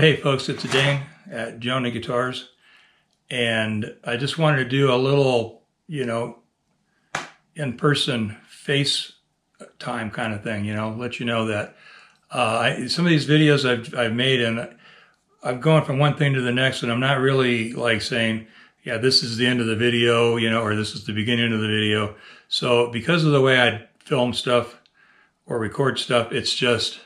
Hey folks, it's Dane at Jonah Guitars, and I just wanted to do a little, in-person FaceTime kind of thing, let you know that some of these videos I've made, and I'm going from one thing to the next, and I'm not really like saying, yeah, this is the end of the video, or this is the beginning of the video. So because of the way I film stuff or record stuff, it's just,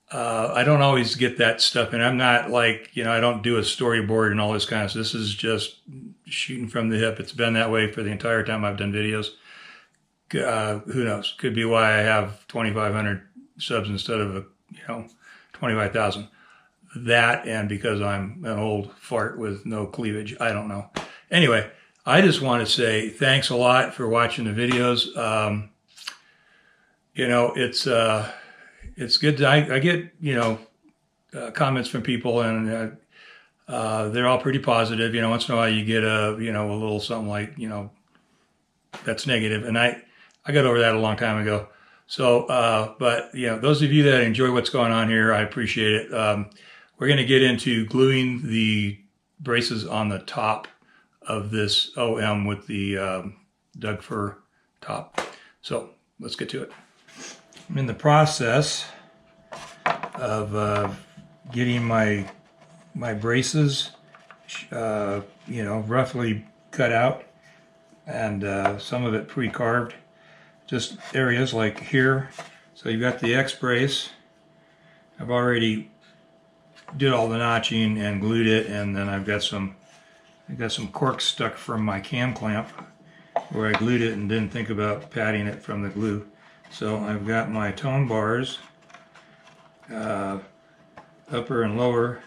I don't always get that stuff, and I'm not like, I don't do a storyboard and all this kind of stuff. This is just shooting from the hip. It's been that way for the entire time I've done videos. Who knows? Could be why I have 2,500 subs instead of 25,000. That, and because I'm an old fart with no cleavage. I don't know. Anyway, I just want to say thanks a lot for watching the videos. It's good. I get, comments from people, and they're all pretty positive. Once in a while you get a little something like, that's negative. And I got over that a long time ago. So, but those of you that enjoy what's going on here, I appreciate it. We're going to get into gluing the braces on the top of this OM with the Doug fir top. So let's get to it. I'm in the process of getting my braces, roughly cut out, and some of it pre-carved, just areas like here. So you've got the X brace. I've already did all the notching and glued it, and then I've got some corks stuck from my cam clamp where I glued it and didn't think about patting it from the glue. So I've got my tone bars, upper and lower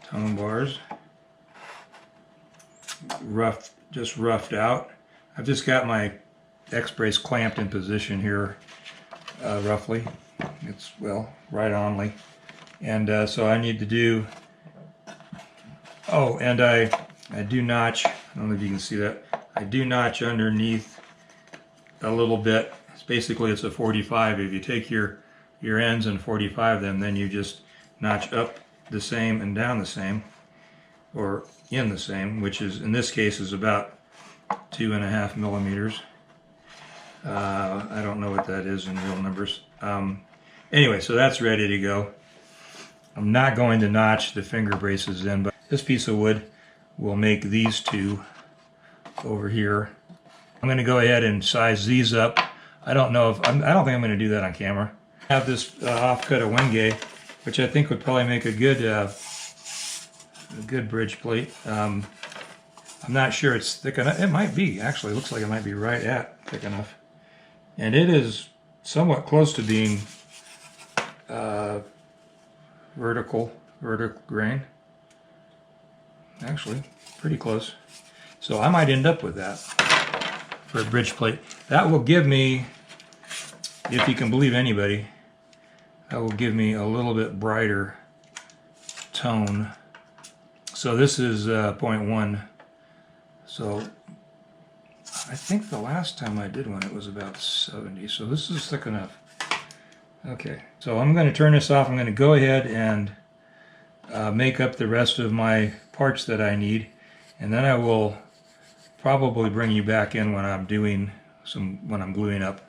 tone bars, just roughed out. I've just got my X brace clamped in position here, roughly. It's, well, right only. And so I need to do, oh, and I do notch, I don't know if you can see that, I do notch underneath a little bit. Basically it's a 45. If you take your ends and 45 them, then you just notch up the same and down the same, or in the same, which is, in this case, is about 2.5 millimeters. I don't know what that is in real numbers. Anyway, so that's ready to go. I'm not going to notch the finger braces in, but this piece of wood will make these two over here. I'm going to go ahead and size these up. I don't think I'm going to do that on camera. I have this offcut of Wenge, which I think would probably make a good bridge plate. I'm not sure it's thick enough. It might be, actually. It looks like it might be right at thick enough. And it is somewhat close to being vertical grain. Actually, pretty close. So I might end up with that for a bridge plate. That will give me, if you can believe anybody, that will give me a little bit brighter tone. So this is 0.1. So I think the last time I did one it was about 70. So this is thick enough. Okay, so I'm going to turn this off. I'm going to go ahead and make up the rest of my parts that I need, and then I will probably bring you back in when I'm doing when I'm gluing up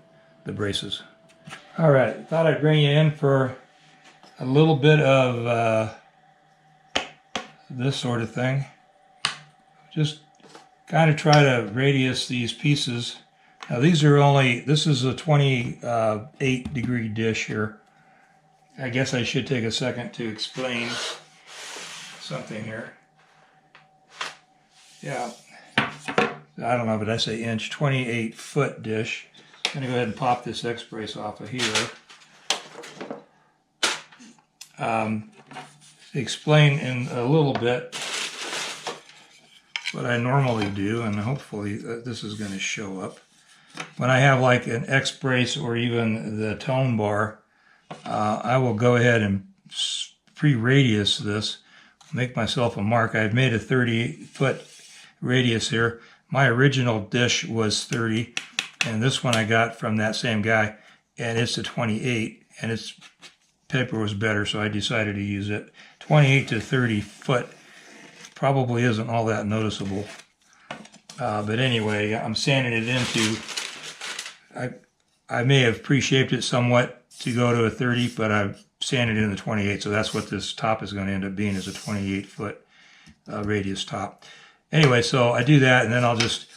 the braces. All right, thought I'd bring you in for a little bit of this sort of thing. Just kind of try to radius these pieces. Now these are this is a 28 degree dish here. I guess I should take a second to explain something here. Yeah, I don't know, but I say inch, 28 foot dish. I'm going to go ahead and pop this X brace off of here. Explain in a little bit what I normally do, and hopefully this is going to show up. When I have like an X brace or even the tone bar, I will go ahead and pre-radius this, make myself a mark. I've made a 30-foot radius here. My original dish was 30, and this one I got from that same guy, and it's a 28, and its paper was better, so I decided to use it. 28 to 30 foot probably isn't all that noticeable. But anyway, I'm sanding it into, I may have pre-shaped it somewhat to go to a 30, but I've sanded it in the 28, so that's what this top is going to end up being, is a 28 foot radius top. Anyway, so I do that, and then I'll just,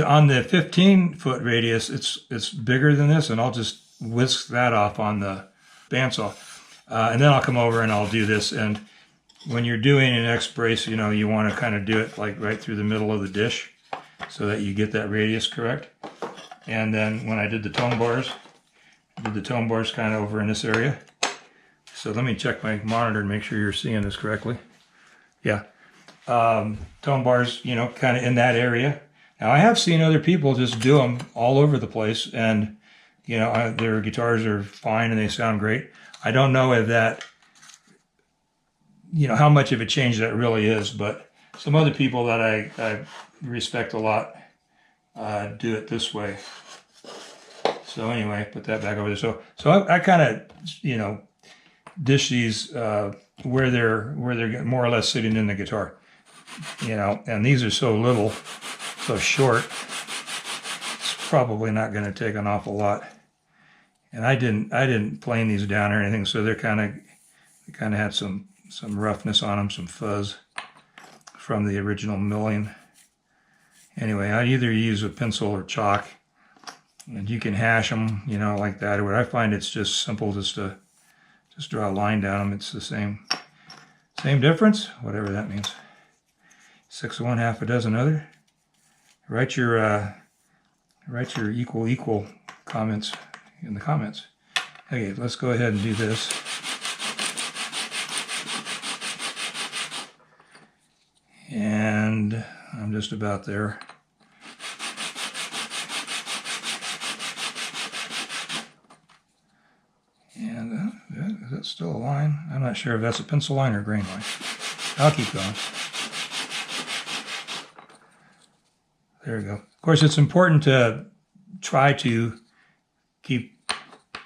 on the 15 foot radius, it's bigger than this, and I'll just whisk that off on the bandsaw. And then I'll come over and I'll do this, and when you're doing an X brace, you know, you want to kind of do it like right through the middle of the dish so that you get that radius correct. And then when I did the tone bars, I did the tone bars kind of over in this area. So let me check my monitor and make sure you're seeing this correctly. Yeah. Tone bars, you know, kind of in that area. Now I have seen other people just do them all over the place, and, you know, their guitars are fine and they sound great. I don't know if that, you know, how much of a change that really is, but some other people that I respect a lot do it this way. So anyway, put that back over there. So I kind of, you know, dish these where they're more or less sitting in the guitar, you know, and these are so little, so short, it's probably not going to take an awful lot. And I didn't plane these down or anything, so they kind of had some roughness on them, some fuzz from the original milling. Anyway, I either use a pencil or chalk, and you can hash them, you know, like that. Or I find it's just simple just to draw a line down them. It's the same difference, whatever that means. 6 of one, half a dozen other. Write your equal comments in the comments. Okay, let's go ahead and do this. And I'm just about there. And is that still a line? I'm not sure if that's a pencil line or a grain line. I'll keep going. There we go. Of course, it's important to try to keep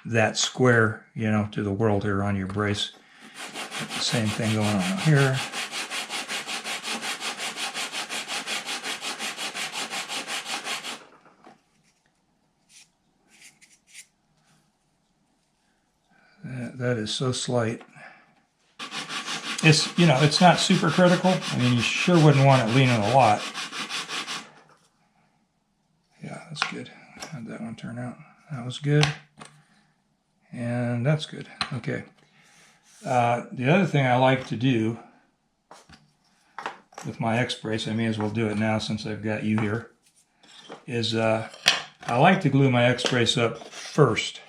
that square, you know, to the world here on your brace. Got the same thing going on here. That is so slight. It's, you know, it's not super critical. I mean, you sure wouldn't want it leaning a lot. Yeah, that's good. How'd that one turn out? That was good. And that's good. Okay. The other thing I like to do with my X brace, I may as well do it now since I've got you here, is I like to glue my X brace up first.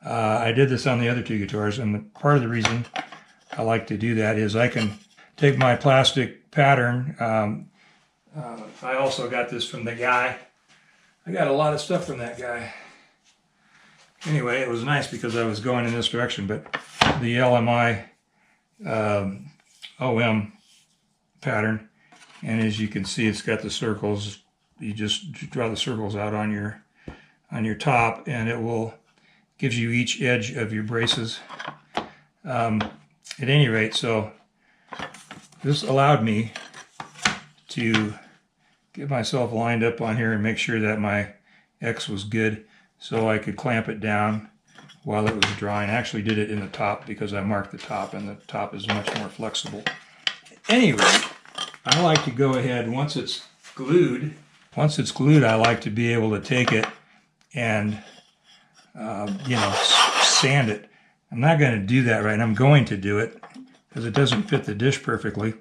I did this on the other two guitars, and part of the reason I like to do that is I can take my plastic pattern. I also got this from the guy. I got a lot of stuff from that guy. Anyway, it was nice because I was going in this direction, but the LMI OM pattern, and as you can see, it's got the circles. You just draw the circles out on your top, and it will gives you each edge of your braces. At any rate, so this allowed me to get myself lined up on here and make sure that my X was good, so I could clamp it down while it was drying. I actually did it in the top because I marked the top, and the top is much more flexible. Anyway, I like to go ahead once it's glued. Once it's glued, I like to be able to take it and you know, sand it. I'm not going to do that right now. I'm going to do it because it doesn't fit the dish perfectly.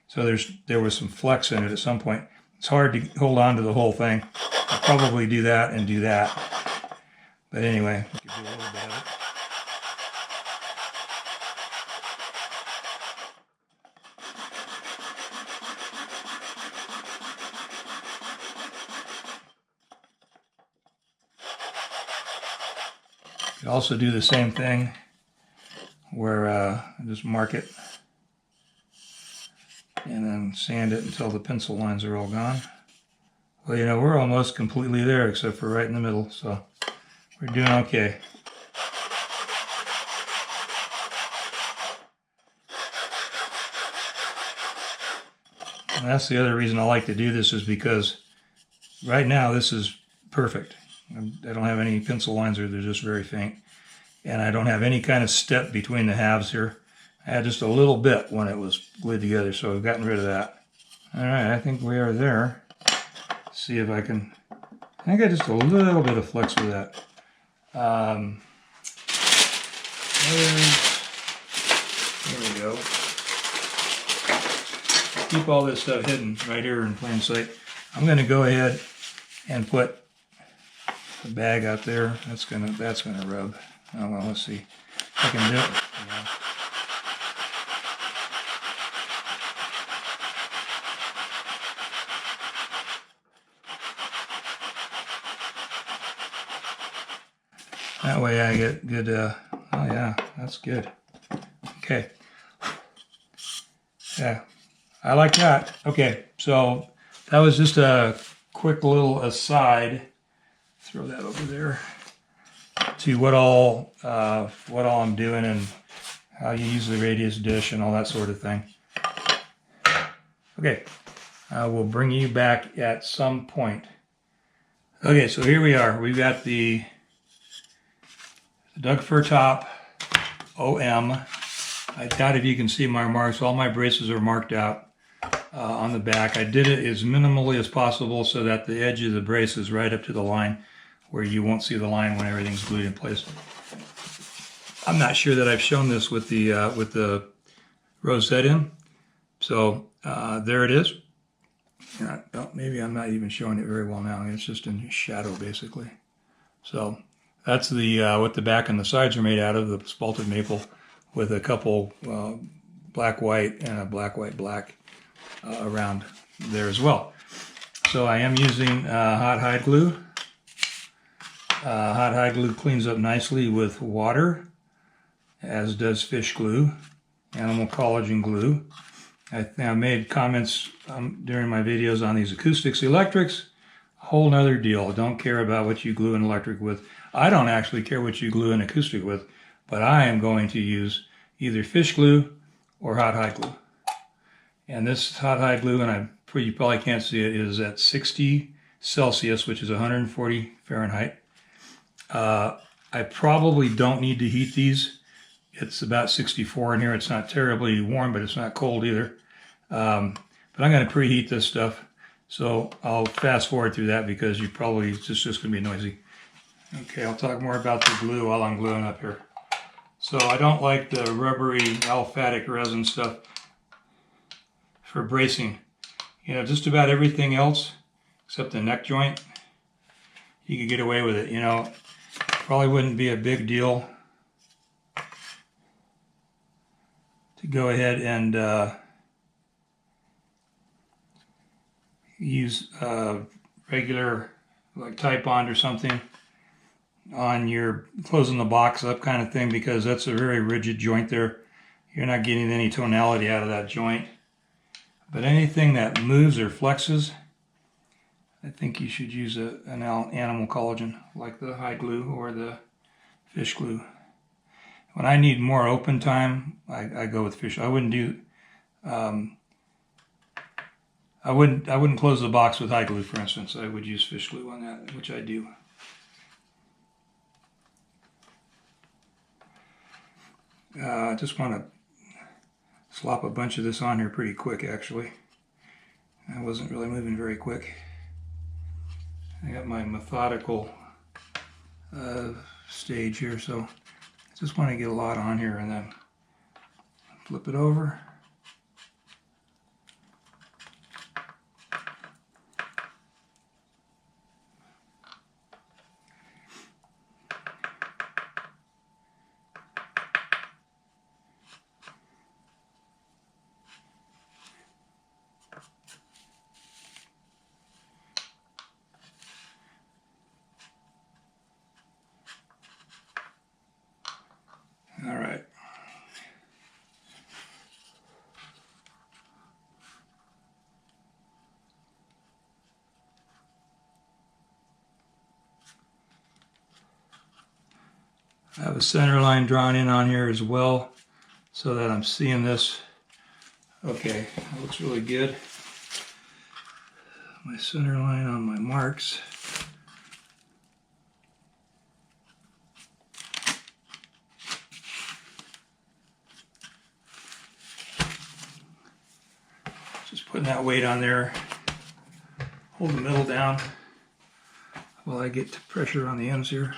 So there was some flex in it at some point. It's hard to hold on to the whole thing. I'll probably do that and do that. But anyway, we could do a little bit of it. You also do the same thing where I just mark it and then sand it until the pencil lines are all gone. Well, you know, we're almost completely there except for right in the middle, so we're doing okay. And that's the other reason I like to do this, is because right now this is perfect. I don't have any pencil lines, or they're just very faint. And I don't have any kind of step between the halves here. I had just a little bit when it was glued together, so I've gotten rid of that. All right, I think we are there. Let's see if I can, I got just a little bit of flex with that. There we go. Keep all this stuff hidden right here in plain sight. I'm going to go ahead and put the bag out there. That's gonna rub. Oh well, let's see. I can do it. Yeah. That way I get good, oh yeah, that's good. Okay. Yeah, I like that. Okay, so that was just a quick little aside. Throw that over there. To what all I'm doing and how you use the radius dish and all that sort of thing. Okay, I will bring you back at some point. Okay, so here we are. We've got the Doug Fir Top OM. I doubt if you can see my marks. All my braces are marked out on the back. I did it as minimally as possible so that the edge of the brace is right up to the line, where you won't see the line when everything's glued in place. I'm not sure that I've shown this with the rosette in. So there it is. Well, maybe I'm not even showing it very well now. It's just in shadow basically. So that's the what the back and the sides are made out of, the spalted maple, with a couple black white and a black white black around there as well. So I am using hot hide glue. Hot hide glue cleans up nicely with water, as does fish glue, animal collagen glue. I made comments during my videos on these acoustics, electrics, a whole nother deal. I don't care about what you glue an electric with. I don't actually care what you glue an acoustic with, but I am going to use either fish glue or hot hide glue. And this hot hide glue, and you probably can't see it, is at 60 Celsius, which is 140 Fahrenheit. I probably don't need to heat these. It's about 64 in here. It's not terribly warm, but it's not cold either. But I'm going to preheat this stuff. So I'll fast forward through that because it's just going to be noisy. Okay, I'll talk more about the glue while I'm gluing up here. So I don't like the rubbery aliphatic resin stuff for bracing. You know, just about everything else except the neck joint, you could get away with it. You know, probably wouldn't be a big deal to go ahead and use regular like Titebond or something on your closing the box up kind of thing, because that's a very rigid joint there. You're not getting any tonality out of that joint. But anything that moves or flexes, I think you should use an animal collagen like the hide glue or the fish glue. When I need more open time, I go with fish. I wouldn't do I wouldn't close the box with hide glue, for instance. I would use fish glue on that, which I do. I just want to slop a bunch of this on here pretty quick, actually. I wasn't really moving very quick. I got my methodical stage here, so I just want to get a lot on here and then flip it over. All right. I have a center line drawn in on here as well so that I'm seeing this. Okay, that looks really good. my center line on my marks. Just putting that weight on there. Hold the middle down while I get to pressure on the ends here.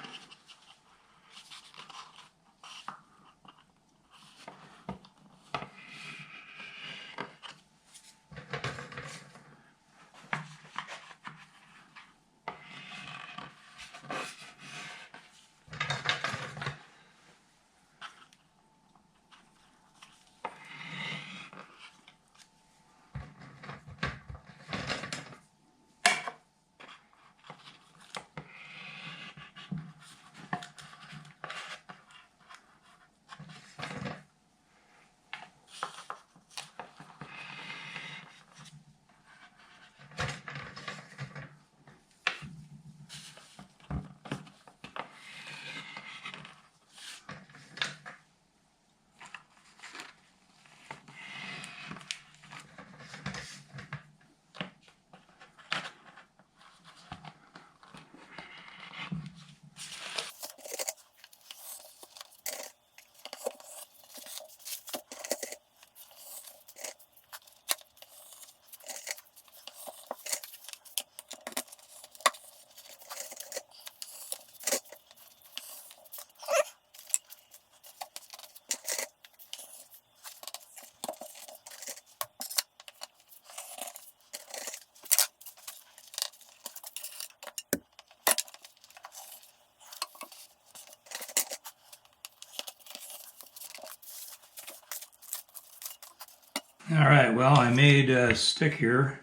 All right, well, I made a stick here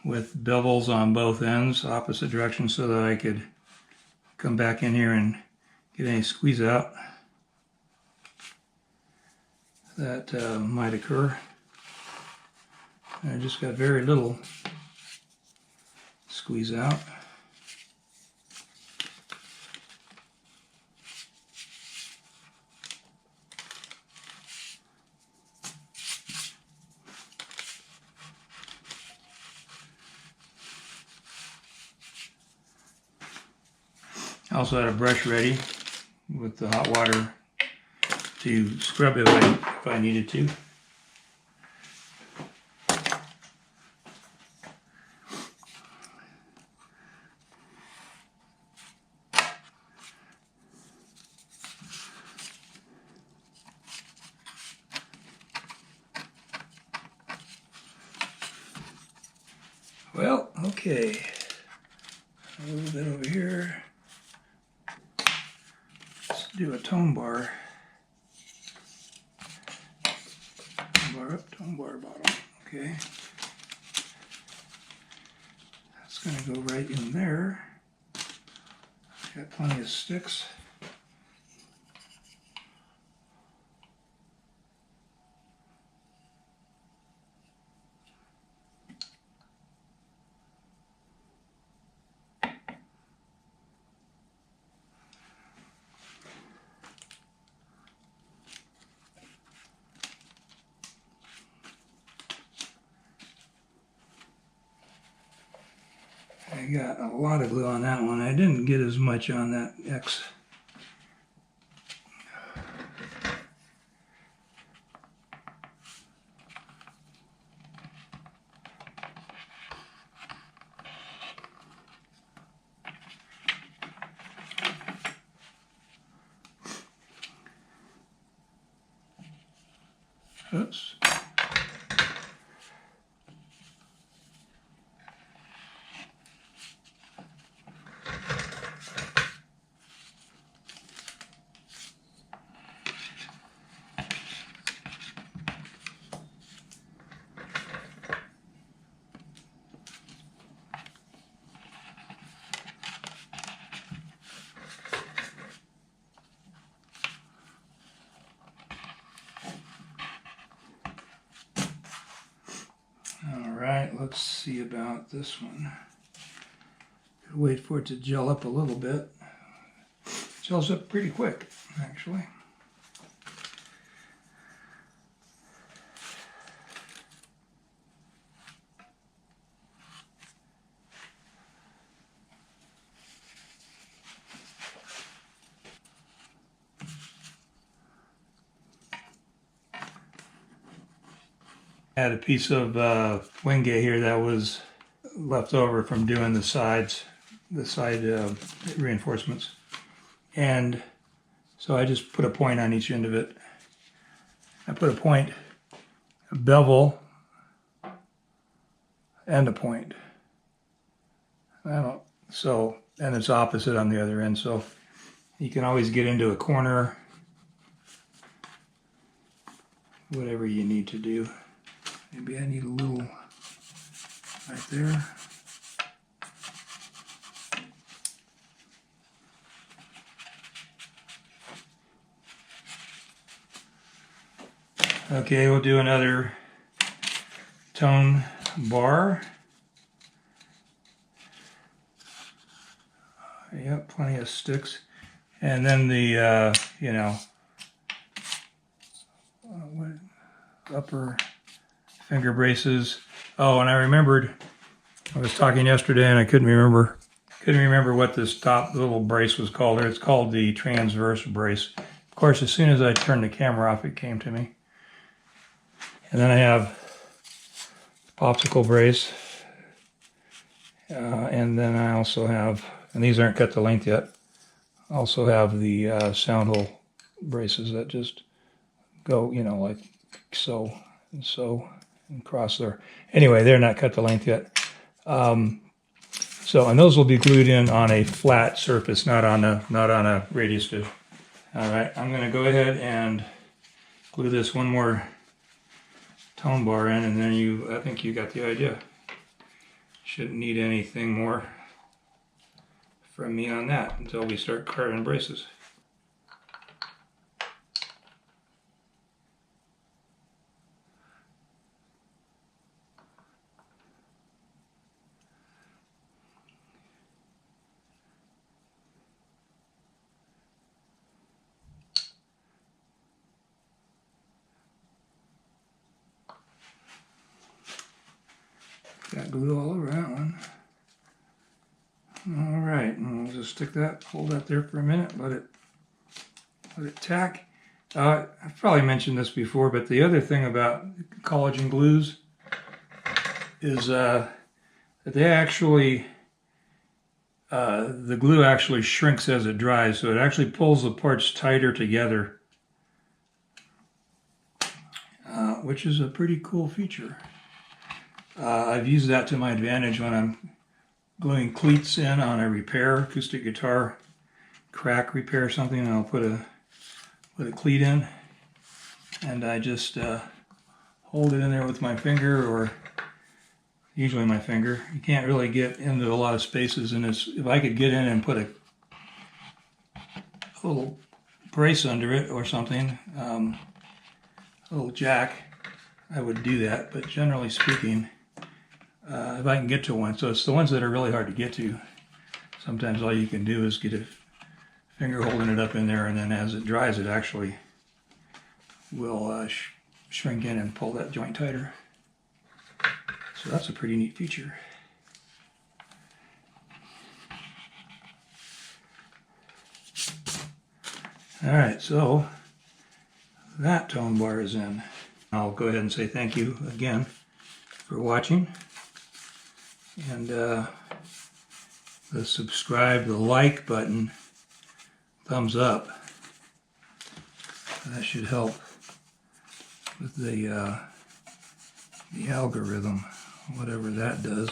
with bevels on both ends, opposite directions, so that I could come back in here and get any squeeze out that might occur. And I just got very little squeeze out. I also had a brush ready with the hot water to scrub it if I needed to. Well, okay, a little bit over here. Let's do a tone bar. Tone bar up, tone bar bottom. Okay. That's going to go right in there. Got plenty of sticks. I got a lot of glue on that one. I didn't get as much on that X. Oops. Let's see about this one. Wait for it to gel up a little bit. It gels up pretty quick, actually. I had a piece of wingate here that was left over from doing the side reinforcements. And so I just put a point on each end of it. I put a point, a bevel, and a point. And it's opposite on the other end, so you can always get into a corner, whatever you need to do. Maybe I need a little right there. Okay, we'll do another tone bar. Yep, plenty of sticks. And then the, upper finger braces. Oh, and I remembered, I was talking yesterday and I couldn't remember what this top little brace was called. It's called the transverse brace. Of course, as soon as I turned the camera off, it came to me. And then I have the popsicle brace. And then I also have, and these aren't cut to length yet, I also have the sound hole braces that just go, like so and so and cross there. Anyway, they're not cut to length yet. And those will be glued in on a flat surface, not on a radius dish. All right, I'm going to go ahead and glue this one more tone bar in, and then I think you got the idea. Shouldn't need anything more from me on that until we start carving braces. Got glue all over that one. All right, and we'll just hold that there for a minute, let it tack. I've probably mentioned this before, but the other thing about collagen glues is that they actually, the glue actually shrinks as it dries, so it actually pulls the parts tighter together, which is a pretty cool feature. I've used that to my advantage when I'm gluing cleats in on a repair, acoustic guitar crack repair or something, and I'll put a cleat in, and I just hold it in there with my finger, or usually my finger. You can't really get into a lot of spaces, and if I could get in and put a little brace under it or something, a little jack, I would do that, but generally speaking, if I can get to one. So it's the ones that are really hard to get to. Sometimes all you can do is get a finger holding it up in there, and then as it dries, it actually will shrink in and pull that joint tighter. So that's a pretty neat feature. All right, so that tone bar is in. I'll go ahead and say thank you again for watching. And the subscribe, the like button, thumbs up. That should help with the algorithm, whatever that does.